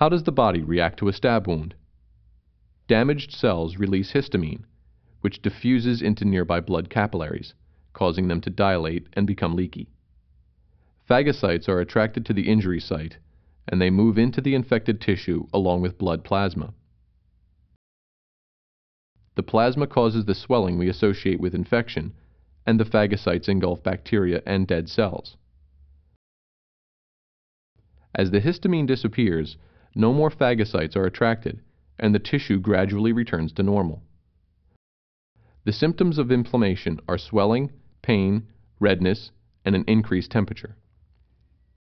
How does the body react to a stab wound? Damaged cells release histamine, which diffuses into nearby blood capillaries, causing them to dilate and become leaky. Phagocytes are attracted to the injury site, and they move into the infected tissue along with blood plasma. The plasma causes the swelling we associate with infection, and the phagocytes engulf bacteria and dead cells. As the histamine disappears, no more phagocytes are attracted, and the tissue gradually returns to normal. The symptoms of inflammation are swelling, pain, redness, and an increased temperature.